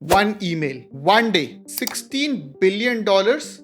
One email, one day, $16 billion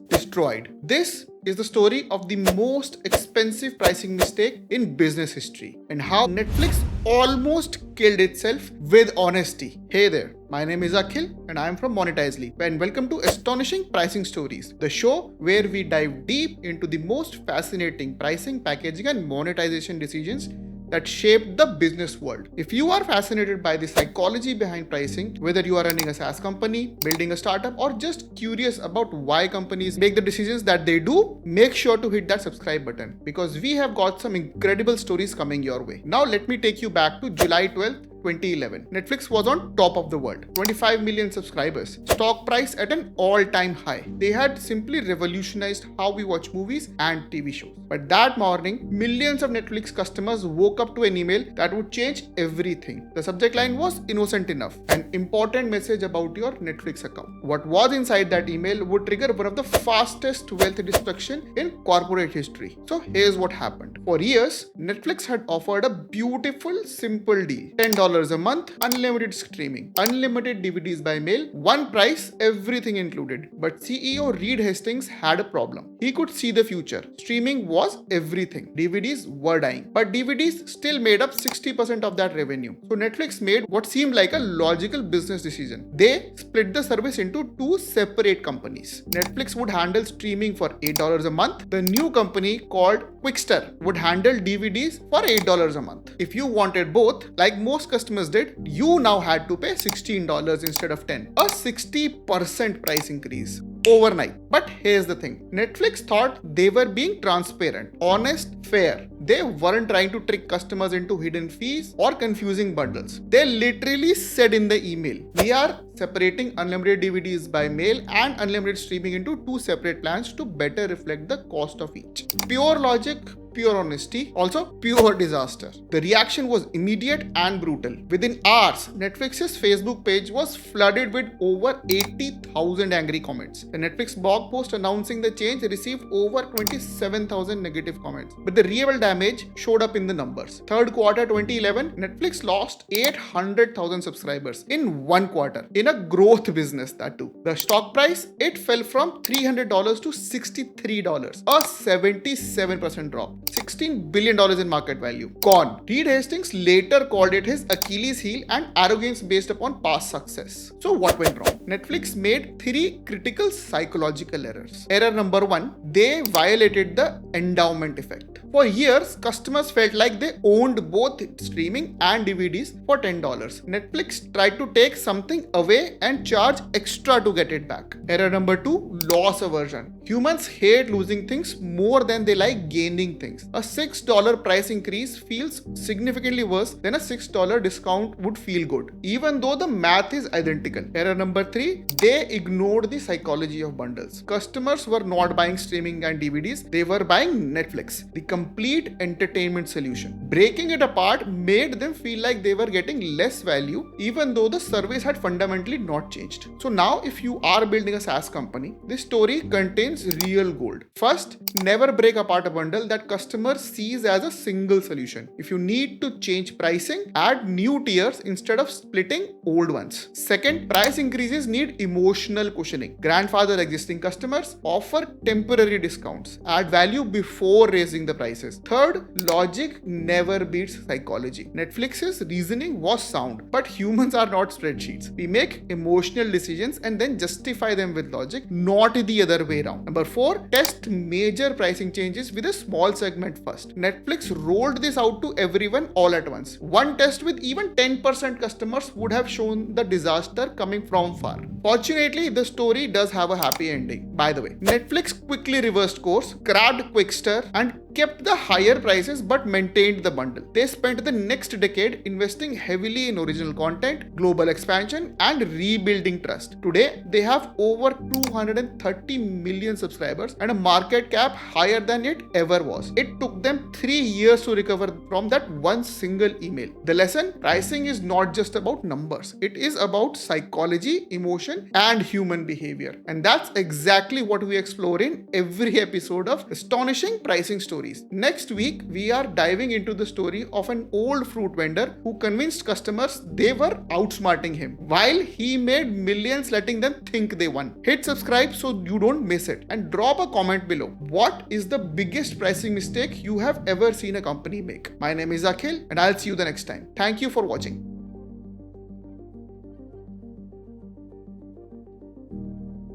destroyed. This is the story of the most expensive pricing mistake in business history and how Netflix almost killed itself with honesty. Hey there, my name is Akhil and I am from Monetizely, and welcome to Astonishing Pricing Stories, the show where we dive deep into the most fascinating pricing, packaging and monetization decisions that shaped the business world. If you are fascinated by the psychology behind pricing, whether you are running a SaaS company, building a startup, or just curious about why companies make the decisions that they do, make sure to hit that subscribe button because we have got some incredible stories coming your way. Now let me take you back to July 12th, 2011. Netflix was on top of the world. 25 million subscribers. Stock price at an all-time high. They had simply revolutionized how we watch movies and TV shows. But that morning, millions of Netflix customers woke up to an email that would change everything. The subject line was innocent enough. An important message about your Netflix account. What was inside that email would trigger one of the fastest wealth destruction in corporate history. So here's what happened. For years, Netflix had offered a beautiful, simple deal. $10 a month, unlimited streaming, unlimited DVDs by mail, one price, everything included. But CEO Reed Hastings had a problem. He could see the future. Streaming was everything. DVDs were dying. But DVDs still made up 60% of that revenue. So Netflix made what seemed like a logical business decision. They split the service into two separate companies. Netflix would handle streaming for $8 a month. The new company called Quickster would handle DVDs for $8 a month. If you wanted both, like most customers did, you now had to pay $16 instead of $10. A 60% price increase overnight. But here's the thing. Netflix thought they were being transparent, honest, fair. They weren't trying to trick customers into hidden fees or confusing bundles. They literally said in the email, we are separating unlimited DVDs by mail and unlimited streaming into two separate plans to better reflect the cost of each. Pure logic, pure honesty, also pure disaster. The reaction was immediate and brutal. Within hours, Netflix's Facebook page was flooded with over 80,000 angry comments. The Netflix blog post announcing the change received over 27,000 negative comments. But the real damage showed up in the numbers. Third quarter 2011, Netflix lost 800,000 subscribers in one quarter. In a growth business, that too. The stock price, it fell from $300 to $63, a 77% drop. $16 billion in market value. Gone. Reed Hastings later called it his Achilles heel and arrogance based upon past success. So what went wrong? Netflix made three critical psychological errors. Error number one, they violated the endowment effect. For years, customers felt like they owned both streaming and DVDs for $10. Netflix tried to take something away and charge extra to get it back. Error number two, loss aversion. Humans hate losing things more than they like gaining things. A $6 price increase feels significantly worse than a $6 discount would feel good, even though the math is identical. Error number three, they ignored the psychology of bundles. Customers were not buying streaming and DVDs, they were buying Netflix, the complete entertainment solution. Breaking it apart made them feel like they were getting less value, even though the service had fundamentally not changed. So now, if you are building a SaaS company, this story contains real gold. First, never break apart a bundle that customer sees as a single solution. If you need to change pricing, add new tiers instead of splitting old ones. Second, price increases need emotional cushioning. Grandfather existing customers, offer temporary discounts, add value before raising the prices. Third, logic never beats psychology. Netflix's reasoning was sound, but humans are not spreadsheets. We make emotional decisions and then justify them with logic, not the other way around. Number four, test major pricing changes with a small segment first. Netflix rolled this out to everyone all at once. One test with even 10% customers would have shown the disaster coming from far. Fortunately, the story does have a happy ending. By the way, Netflix quickly reversed course, grabbed Quickster and kept the higher prices but maintained the bundle. They spent the next decade investing heavily in original content, global expansion, and rebuilding trust. Today, they have over 230 million subscribers and a market cap higher than it ever was. It took them 3 years to recover from that one single email. The lesson: pricing is not just about numbers. It is about psychology, emotion, and human behavior. And that's exactly what we explore in every episode of Astonishing Pricing Stories. stories. Next week, we are diving into the story of an old fruit vendor who convinced customers they were outsmarting him while he made millions letting them think they won. Hit subscribe so you don't miss it, and drop a comment below. What is the biggest pricing mistake you have ever seen a company make? My name is Akhil, and I'll see you the next time. Thank you for watching.